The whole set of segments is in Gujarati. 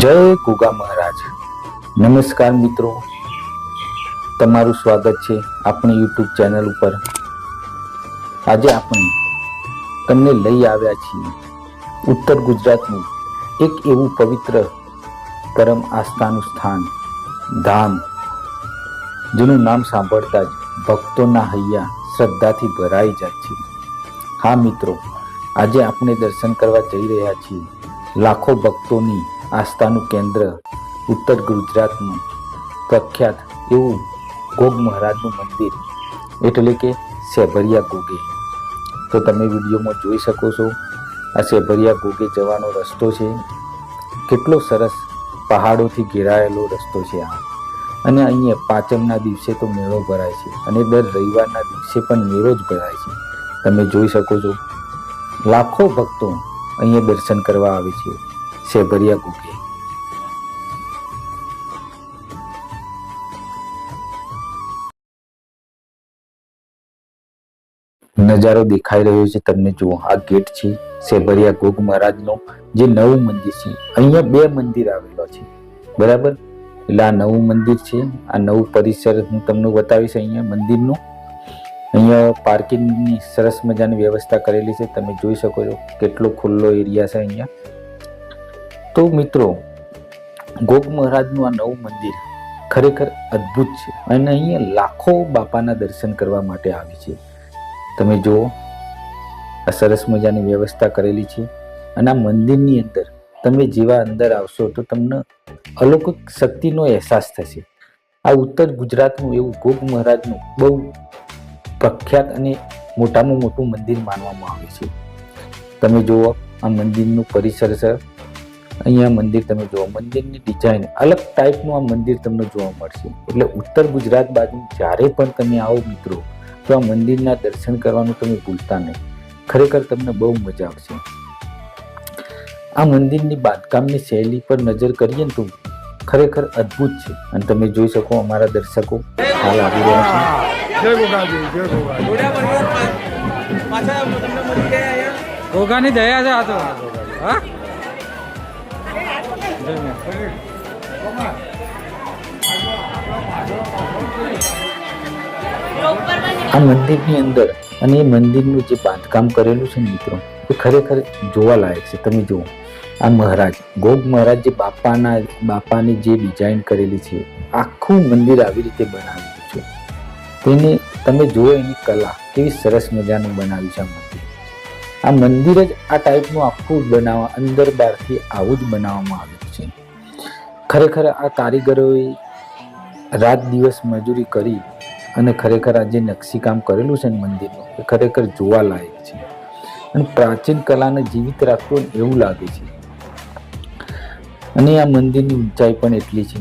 જય ગુગા મહારાજ. નમસ્કાર મિત્રો, તમારું સ્વાગત છે આપણી યુટ્યુબ ચેનલ ઉપર. આજે આપણે તમને લઈ આવ્યા છીએ ઉત્તર ગુજરાતનું એક એવું પવિત્ર પરમ આસ્થાનું સ્થાન, ધામ, જેનું નામ સાંભળતા જ ભક્તોના હૈયા શ્રદ્ધાથી ભરાઈ જાય છે. હા મિત્રો, આજે આપણે દર્શન કરવા જઈ રહ્યા છીએ લાખો ભક્તોની આસ્થાનું કેન્દ્ર, ઉત્તર ગુજરાતનું પ્રખ્યાત એવું ગોગ મહારાજનું મંદિર, એટલે કે સેભરિયા ગોગે. તો તમે વિડીયોમાં જોઈ શકો છો, આ સેભરિયા ગોગે જવાનો રસ્તો છે. કેટલો સરસ પહાડોથી ઘેરાયેલો રસ્તો છે આ. અને અહીંયા પાંચમના દિવસે તો મેળો ભરાય છે અને દર રવિવારના દિવસે પણ મેળો જ ભરાય છે. તમે જોઈ શકો છો, લાખો ભક્તો અહીંયા દર્શન કરવા આવે છે સેભરિયા ગોગે. નજારો દેખાઈ રહ્યો છે તમને, જુઓ. આ ગેટ છે સેભરિયા ગોગ મહારાજનો, જે નવું મંદિર છે. અહીંયા બે મંદિર આવેલો છે, બરાબર. એટલે આ નવું મંદિર છે, આ નવું પરિસર હું તમને બતાવીશ. અહીંયા મંદિરનું અહીંયા પાર્કિંગની સરસ મજાની વ્યવસ્થા કરેલી છે. તમે જોઈ શકો છો કેટલો ખુલ્લો એરિયા છે અહીંયા. તો મિત્રો, ગોગ મહારાજનું આ નવું મંદિર ખરેખર અદ્ભુત છે અને અહીંયા લાખો બાપાના દર્શન કરવા માટે આવે છે. તમે જુઓ, આ સરસ મજાની વ્યવસ્થા કરેલી છે. અને આ મંદિરની અંદર તમે જેવા અંદર આવશો તો તમને અલૌકિક શક્તિનો અહેસાસ થશે. આ ઉત્તર ગુજરાતનું એવું ગોગ મહારાજનું બહુ પ્રખ્યાત અને મોટામાં મોટું મંદિર માનવામાં આવે છે. તમે જુઓ, આ મંદિરનું પરિસર છે. અહીંયા મંદિર તમે જુઓ, મંદિરની ડિઝાઇન અલગ ટાઈપનું આ મંદિર તમને જોવા મળશે. એટલે ઉત્તર ગુજરાત બાજુ જ્યારે પણ તમે આવો મિત્રો, તો આ મંદિરના દર્શન કરવાનું તમે ભૂલતા નહીં. ખરેખર તમને બહુ મજા આવશે. આ મંદિરની બાંધકામની શૈલી પર નજર કરીએ ને તો ખરેખર અદ્ભુત છે. અને તમે જોઈ શકો, અમારા દર્શકો હાલ આવી રહ્યા છે. ગોગાની દયા છે આ તો. હા, આ મંદિરની અંદર અને એ મંદિરનું જે બાંધકામ કરેલું છે મિત્રો, એ ખરેખર જોવાલાયક છે. તમે જુઓ, આ મહારાજ ગોગ મહારાજ જે બાપાની જે ડિઝાઇન કરેલી છે, આખું મંદિર આવી રીતે બનાવેલું છે. તેને તમે જુઓ, એની કલા કેવી સરસ મજાનું બનાવ્યું છે આ મંદિર. આ મંદિર જ આ ટાઈપનું આખું બનાવવા, અંદર બહારથી આવું જ બનાવવામાં આવ્યું છે. ખરેખર આ કારીગરોએ રાત દિવસ મજૂરી કરી અને ખરેખર આ જે નકશીકામ કરેલું છે ને મંદિરનું, એ ખરેખર જોવાલાયક છે. અને પ્રાચીન કલાને જીવિત રાખવું એવું લાગે છે. અને આ મંદિરની ઊંચાઈ પણ એટલી છે,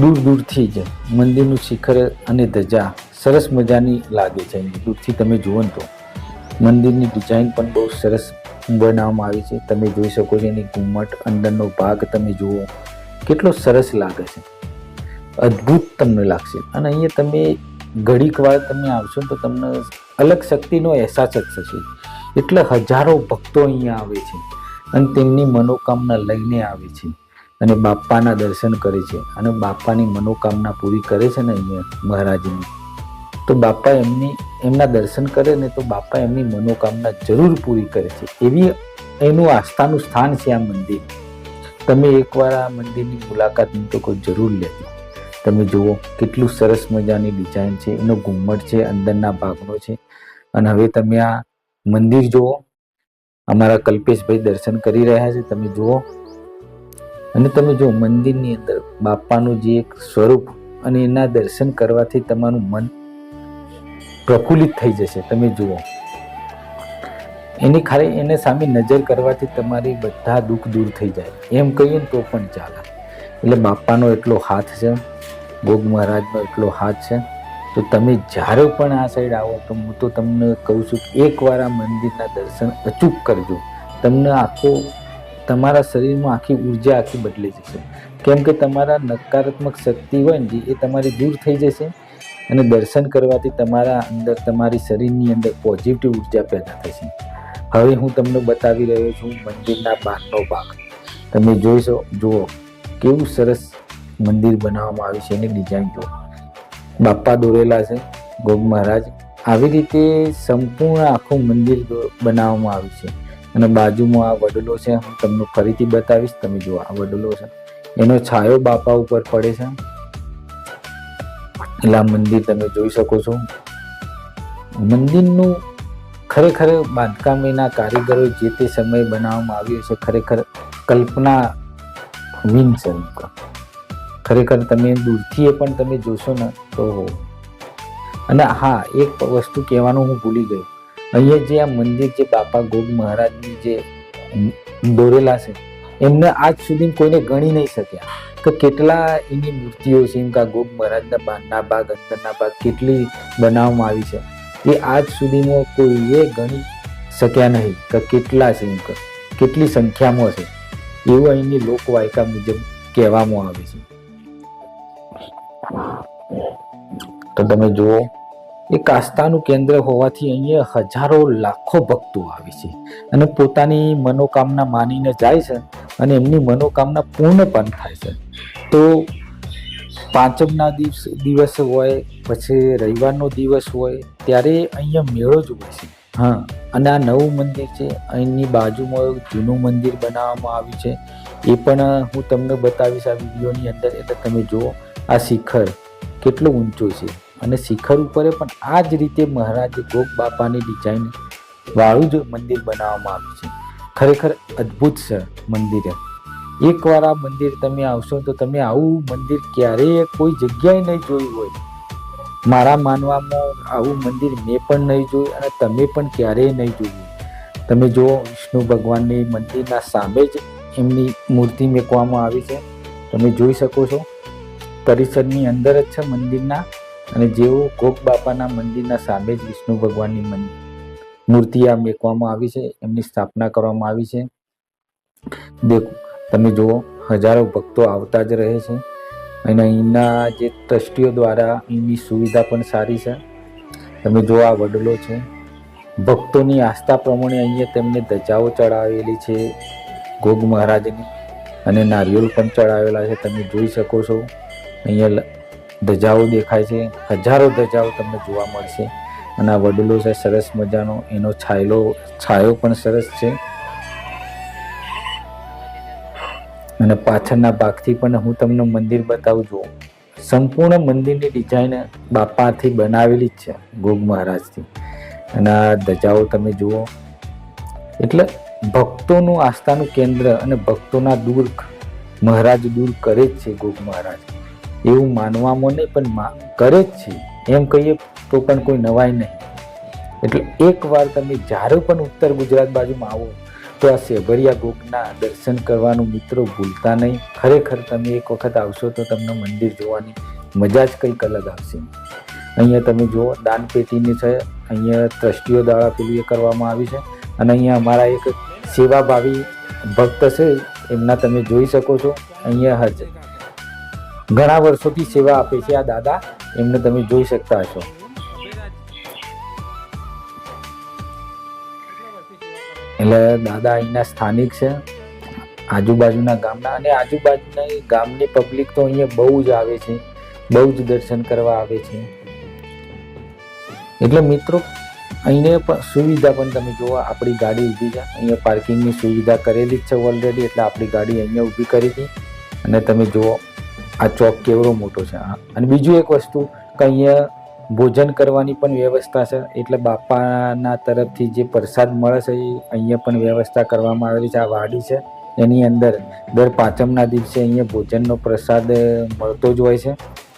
દૂર દૂરથી જ મંદિરનું શિખર અને ધજા સરસ મજાની લાગે છે. દૂરથી તમે જુઓ તો મંદિરની ડિઝાઇન પણ બહુ સરસ બનાવવામાં આવી છે. તમે જોઈ શકો છો, એની ઘુમ્મટ, અંદરનો ભાગ તમે જુઓ કેટલો સરસ લાગે છે, અદ્ભુત તમને લાગશે. અને અહીંયા તમે ઘડીક વાર તમે આવશો તો તમને અલગ શક્તિનો અહેસાસ જ થશે. એટલે હજારો ભક્તો અહીંયા આવે છે અને તેમની મનોકામના લઈને આવે છે અને બાપાના દર્શન કરે છે. અને બાપાની મનોકામના પૂરી કરે છે ને અહીંયા મહારાજની, તો બાપા એમના દર્શન કરે ને તો બાપા એમની મનોકામના જરૂર પૂરી કરે છે. એવી એનું આસ્થાનું સ્થાન છે આ મંદિર. તમે એકવાર આ મંદિરની મુલાકાત તો કોઈ જરૂર લેજો. તમે જુઓ કેટલું સરસ મજાની ડિઝાઇન છે, એનો ઘુમ્મટ છે, અંદરના ભાગનો છે. અને હવે તમે આ મંદિર જુઓ, અમારા કલ્પેશભાઈ દર્શન કરી રહ્યા છે, તમે જુઓ. અને તમે જુઓ મંદિરની અંદર બાપાનું જે એક સ્વરૂપ, અને એના દર્શન કરવાથી તમારું મન પ્રફુલ્લિત થઈ જશે. તમે જુઓ, એને સામે નજર કરવાથી તમારી બધા દુઃખ દૂર થઈ જાય, એમ કહીએ ને તો પણ ચાલે. એટલે બાપાનો એટલો હાથ છે, ગોગ મહારાજનો એટલો હાથ છે. તો તમે જ્યારે પણ આ સાઈડ આવો તો હું તો તમને કહું છું કે એકવાર આ મંદિરના દર્શન અચૂક કરજો. તમને તમારા શરીરમાં આખી ઉર્જા આખી બદલી જશે. કેમ કે તમારા નકારાત્મક શક્તિ હોય ને એ તમારી દૂર થઈ જશે. અને દર્શન કરવાથી તમારા અંદર, તમારી શરીરની અંદર પોઝિટિવ ઉર્જા પેદા થશે. હવે હું તમને બતાવી રહ્યો છું મંદિરના બહારનો ભાગ. તમે જોઈશો, જુઓ કેવું સરસ મંદિર બનાવવામાં આવ્યું છે, એની ડિઝાઇન જુઓ. બાપા દોરેલા છે, ગોગ મહારાજ. આવી રીતે સંપૂર્ણ આખું મંદિર બનાવવામાં આવ્યું છે. અને બાજુમાં આ વડલો છે, હું તમને ફરીથી બતાવીશ. તમે જુઓ, આ વડલો છે, એનો છાયો બાપા ઉપર પડે છે. એટલે આ મંદિર તમે જોઈ શકો છો. મંદિરનું ખરેખર બાંધકામ એના કારીગરો જે તે સમયે બનાવવામાં આવ્યું છે, ખરેખર કલ્પના વિન છે. ખરેખર તમે દૂરથી એ પણ તમે જોશો ને તો. અને હા, એક વસ્તુ કહેવાનું હું ભૂલી ગયો. અહીંયા જે આ મંદિર જે બાપા ગોગ મહારાજની જે દોરેલા છે, એમને આજ સુધી કોઈને ગણી નહીં શક્યા કે કેટલા એની મૂર્તિઓ છે. એમ કે ગોગ મહારાજના બહારના ભાગ, અંદરના ભાગ કેટલી બનાવવામાં આવી છે, એ આજ સુધીમાં કોઈએ ગણી શક્યા નહીં કે કેટલા છે, એમ કે કેટલી સંખ્યામાં છે, એવું અહીંની લોકવાયકા મુજબ કહેવામાં આવે છે. તો તમે જુઓ, એક આસ્થાનું કેન્દ્ર હોવાથી અહીંયા હજારો લાખો ભક્તો આવે છે અને પોતાની મનોકામના માનીને જાય છે અને એમની મનોકામના પૂર્ણ પણ થાય છે. તો પાંચમના દિવસ હોય, પછી રવિવારનો દિવસ હોય, ત્યારે અહીંયા મેળો જ હોય છે. હા, અને આ નવું મંદિર છે, અહીંની બાજુમાં જૂનું મંદિર બનાવવામાં આવ્યું છે, એ પણ હું તમને બતાવીશ આ વિડીયોની અંદર. એટલે તમે જુઓ, આ શિખર કેટલો ઊંચો છે અને શિખર ઉપર પણ આ જ રીતે મહારાજ ગોગ બાપાની ડિઝાઇન વાળું જ મંદિર બનાવવામાં આવ્યું છે. ખરેખર અદ્ભુત છે મંદિર. એકવાર આ મંદિર તમે આવશો તો તમે આવું મંદિર ક્યારેય કોઈ જગ્યાએ નહીં જોયું હોય. મારા માનવામાં આવું મંદિર મેં પણ નહીં જોયું અને તમે પણ ક્યારેય નહીં જોયું. તમે જુઓ, વિષ્ણુ ભગવાનની મંદિરના સામે જ એમની મૂર્તિ મૂકવામાં આવી છે. તમે જોઈ શકો છો, પરિસરની અંદર જ છે મંદિરના. અને જેવો ગોગ બાપાના મંદિરના સામે જ વિષ્ણુ ભગવાનની મૂર્તિ આ મૂકવામાં આવી છે, એમની સ્થાપના કરવામાં આવી છે. દેખો, તમે જુઓ, હજારો ભક્તો આવતા જ રહે છે. અને અહીંના જે ટ્રસ્ટીઓ દ્વારા અહીંની સુવિધા પણ સારી છે. તમે જુઓ, આ વડલો છે. ભક્તોની આસ્થા પ્રમાણે અહીંયા તેમને ધજાઓ ચડાવેલી છે ગોગ મહારાજની, અને નારિયેળ પણ ચડાવેલા છે. તમે જોઈ શકો છો, અહીંયા ધજાઓ દેખાય છે, હજારો ધજાઓ તમને જોવા મળશે. અને આ વડલો છે સરસ મજાનો, એનો છાયો પણ સરસ છે. અને પાછળના ભાગથી પણ હું તમને મંદિર બતાવું છું. સંપૂર્ણ મંદિરની ડિઝાઇન બાપાથી બનાવેલી જ છે, ગોગ મહારાજથી. અને આ ધજાઓ તમે જુઓ, એટલે ભક્તોનું આસ્થાનું કેન્દ્ર અને ભક્તોના દુઃખ મહારાજ દૂર કરે જ છે ગોગ મહારાજ. એવું માનવામાં નહીં, પણ કરે જ છે, એમ કહીએ તો પણ કોઈ નવાઈ નહીં. એટલે એકવાર તમે જ્યારે પણ ઉત્તર ગુજરાત બાજુમાં આવો તો આ સેભરિયા ગોગના દર્શન કરવાનું મિત્રો ભૂલતા નહીં. ખરેખર તમે એક વખત આવશો તો તમને મંદિર જોવાની મજા જ કંઈક અલગ આવશે. અહીંયા તમે જુઓ, દાનપેટીની છે, અહીંયા ટ્રસ્ટીઓ દ્વારા પેલું એ કરવામાં આવી છે. અને અહીંયા અમારા એક સેવાભાવી ભક્ત છે, એમના તમે જોઈ શકો છો. અહીંયા ઘણા વર્ષોથી સેવા આપે છે આ દાદા, એમને તમે જોઈ શકતા હશો. એટલે દાદા અહીંના સ્થાનિક છે, આજુબાજુના ગામના. અને આજુબાજુના ગામની પબ્લિક તો અહીંયા બહુ જ આવે છે, બહુ જ દર્શન કરવા આવે છે. એટલે મિત્રો, અહીંયા પણ સુવિધા પણ તમે જુઓ, આપણી ગાડી ઊભી છે, અહીંયા પાર્કિંગની સુવિધા કરેલી જ છે ઓલરેડી. એટલે આપણી ગાડી અહીંયા ઊભી કરી હતી. અને તમે જુઓ, આ ચોક કેવડો મોટો છે. અને બીજું એક વસ્તુ કે અહીંયા ભોજન કરવાની પણ વ્યવસ્થા છે. એટલે બાપાના તરફથી જે પ્રસાદ મળે છે એ અહીંયા પણ વ્યવસ્થા કરવામાં આવેલી છે. આ વાડી છે, એની અંદર દર પાંચમના દિવસે અહીંયા ભોજનનો પ્રસાદ મળતો જ હોય છે,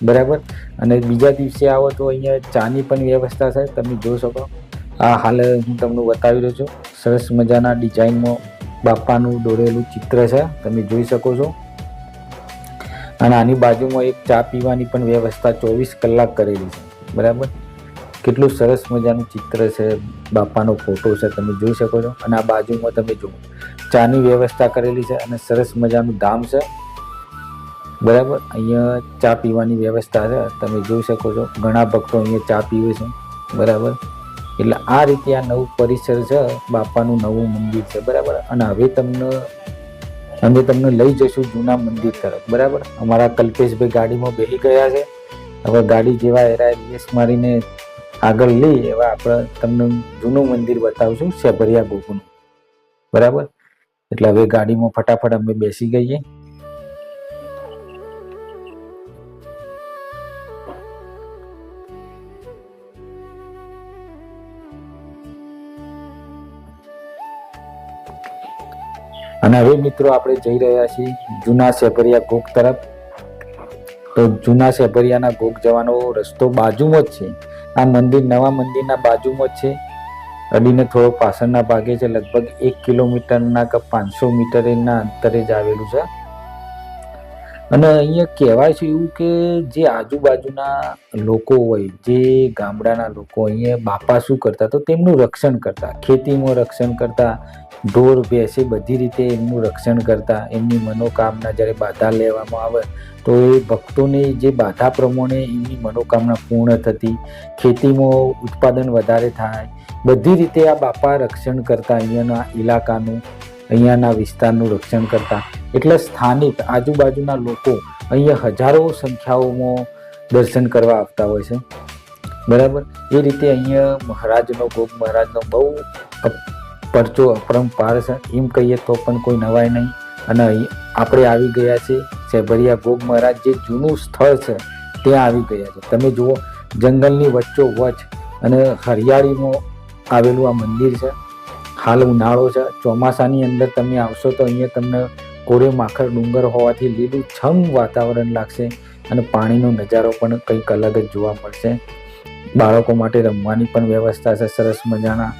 બરાબર. અને બીજા દિવસે આવો તો અહીંયા ચાની પણ વ્યવસ્થા છે, તમે જોઈ શકો. આ હાલ હું તમને બતાવી રહ્યો છું, સરસ મજાના ડિઝાઇનમાં બાપાનું દોરેલું ચિત્ર છે, તમે જોઈ શકો છો. અને આની બાજુમાં એક ચા પીવાની પણ વ્યવસ્થા 24 કલાક કરેલી છે, બરાબર. કેટલું સરસ મજાનું ચિત્ર છે, બાપાનો ફોટો છે, તમે જોઈ શકો છો. અને આ બાજુમાં તમે જુઓ, ચાની વ્યવસ્થા કરેલી છે અને સરસ મજાનું ધામ છે, બરાબર. અહીંયા ચા પીવાની વ્યવસ્થા છે, તમે જોઈ શકો છો. ઘણા ભક્તો અહીંયા ચા પીવે છે, બરાબર. એટલે આ રીતે આ નવું પરિસર છે, બાપાનું નવું મંદિર છે, બરાબર. અને હવે અમે તમને લઈ જશું જૂના મંદિર તરફ, બરાબર. અમારા કલ્પેશભાઈ ગાડીમાં બેસી ગયા છે. હવે ગાડી જેવા એરા રેસ મારીને આગળ લઈ એવા આપણે તમને જૂનું મંદિર બતાવશું, સેભરિયા ગોગનું, બરાબર. એટલે હવે ગાડીમાં ફટાફટ અમે બેસી ગઈએ. અને હવે મિત્રો આપણે જઈ રહ્યા છીએ જૂના સેભરિયા ગોગ તરફ. તો જૂના સેભરિયાના ગોગ જવાનો રસ્તો બાજુમાં જ છે. આ મંદિર નવા મંદિરના બાજુમાં જ છે. અડીને થોડો પાછળના ભાગે છે. લગભગ 1 કિલોમીટરના કે 500 મીટરના અંતરે જ આવેલું છે. અને અહીંયા કહેવાય છે એવું કે જે આજુબાજુના લોકો હોય, જે ગામડાના લોકો, અહીંયા બાપા શું કરતા, તો તેમનું રક્ષણ કરતા, ખેતીમાં રક્ષણ કરતા, ઢોર ભેંસે બધી રીતે એમનું રક્ષણ કરતા. એમની મનોકામના જ્યારે બાધા લેવામાં આવે તો એ ભક્તોને જે બાધા પ્રમાણે એમની મનોકામના પૂર્ણ થતી, ખેતીમાં ઉત્પાદન વધારે થાય, બધી રીતે આ બાપા રક્ષણ કરતા. અહીંયાના ઇલાકાનું, અહીંયાના વિસ્તારનું રક્ષણ કરતા. એટલે સ્થાનિક આજુબાજુના લોકો અહીંયા હજારો સંખ્યાઓમાં દર્શન કરવા આવતા હોય છે, બરાબર. એ રીતે અહીંયા મહારાજનો ગોગ મહારાજનો બહુ પરચો અપરંપાર છે, એમ કહીએ તો પણ કોઈ નવાય નહીં. અને અહીં આપણે આવી ગયા છે સેભરિયા ગોગ મહારાજ, જે જૂનું સ્થળ છે ત્યાં આવી ગયા છે. તમે જુઓ, જંગલની વચ્ચોવચ અને હરિયાળીમાં આવેલું આ મંદિર છે. હાલ ઉનાળો છે, ચોમાસાની અંદર તમે આવશો તો અહીંયા તમને કોરે માખર ડુંગર હોવાથી લીલું છમ વાતાવરણ લાગશે અને પાણીનો નજારો પણ કંઈક અલગ જ જોવા મળશે. બાળકો માટે રમવાની પણ વ્યવસ્થા છે, સરસ મજાના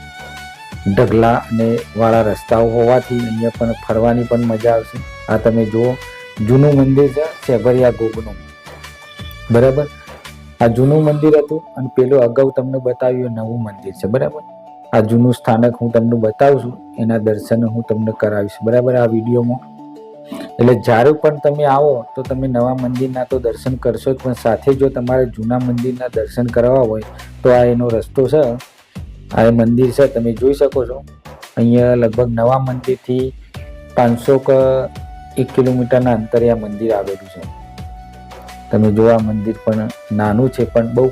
ઢગલા અને વાળા રસ્તાઓ હોવાથી અહીંયા પણ ફરવાની પણ મજા આવશે. આ તમે જુઓ, જૂનું મંદિર છે સેભરિયા ગોગનું, બરાબર. આ જૂનું મંદિર હતું અને પેલું અગાઉ તમને બતાવ્યું નવું મંદિર છે, બરાબર. આ જૂનું સ્થાનક હું તમને બતાવું છું, એના દર્શન હું તમને કરાવીશ, બરાબર, આ વિડીયોમાં. એટલે જ્યારે પણ તમે આવો તો તમે નવા મંદિરના તો દર્શન કરશો જ, પણ સાથે જો તમારે જૂના મંદિરના દર્શન કરવા હોય તો આ એનો રસ્તો છે. આ મંદિર છે, તમે જોઈ શકો છો. અહીંયા લગભગ નવા મંદિરથી 500 કે 1 કિલોમીટરના અંતરે આ મંદિર આવેલું છે. તમે જો આ મંદિર પણ નાનું છે પણ બહુ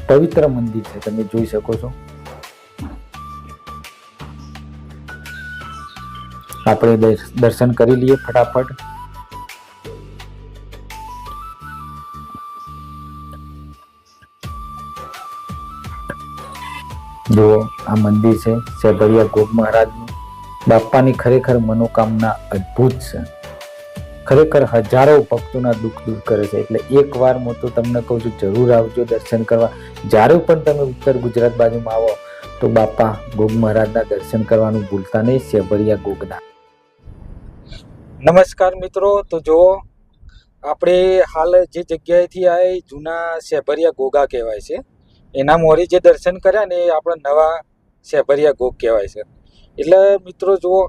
પવિત્ર મંદિર છે, તમે જોઈ શકો છો. આપણે દર્શન કરી લઈએ ફટાફટ. જો આ મંદિર છે સેભરિયા ગોગ મહારાજનું. બાપાની ખરેખર મનોકામના અદ્ભુત છે. ખરેખર હજારો ભક્તોના દુઃખ દૂર કરે છે. એટલે એકવાર હું તો તમને કહું છું, જરૂર આવજો દર્શન કરવા. જ્યારે પણ તમે ઉત્તર ગુજરાત બાજુમાં આવો તો બાપા ગોગ મહારાજના દર્શન કરવાનું ભૂલતા નહીં, સેભરિયા ગોગના. નમસ્કાર મિત્રો, તો જો આપણે હાલ જે જગ્યાએથી આ જૂના સેભરિયા ગોગા કહેવાય છે, એના મોરી જે દર્શન કર્યા ને એ આપણા નવા સેભરિયા ગોગ કહેવાય છે. એટલે મિત્રો જુઓ,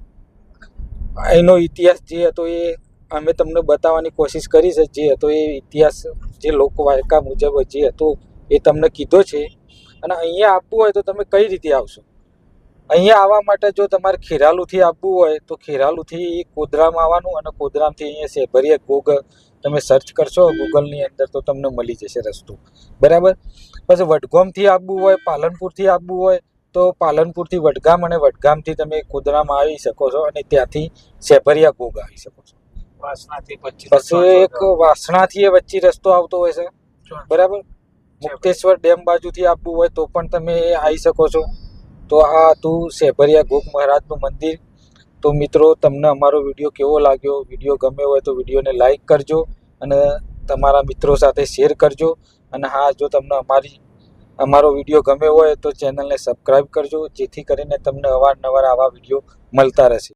એનો ઇતિહાસ જે હતો એ અમે તમને બતાવવાની કોશિશ કરી છે. જે હતો એ ઇતિહાસ, જે લોકવાયકા મુજબ જે હતો એ તમને કીધો છે. અને અહીંયા આપવું હોય તો તમે કઈ રીતે આવશો? અહીંયા આવવા માટે જો તમારે ખેરાલુથી આવવું હોય તો ખેરાલુથી કોદરામાં આવવાનું, અને કોદરામથી અહીંયા સેભરિયા ગોગ તમે સર્ચ કરશો ગૂગલની અંદર તો તમને મળી જશે રસ્તો, બરાબર. પછી વડગામથી આવવું હોય, પાલનપુરથી આવવું હોય તો પાલનપુરથી વડગામ અને વડગામથી તમે કોદરામાં આવી શકો છો અને ત્યાંથી સેભરિયા ગોગ આવી શકો છો. પછી એક વાસણાથી એ વચ્ચે રસ્તો આવતો હોય છે, બરાબર. મુક્તેશ્વર ડેમ બાજુથી આવવું હોય તો પણ તમે આવી શકો છો. તો આ હતું સેભરિયા ગોગ મહારાજનું મંદિર. તો મિત્રો, તમને અમારો વિડીયો કેવો લાગ્યો? વિડીયો ગમ્યો હોય તો વિડીયોને લાઈક કરજો અને તમારા મિત્રો સાથે શેર કરજો. અને હા, જો તમને અમારો વિડીયો ગમ્યો હોય તો ચેનલને સબસ્ક્રાઈબ કરજો, જેથી કરીને તમને અવારનવાર આવા વિડીયો મળતા રહેશે.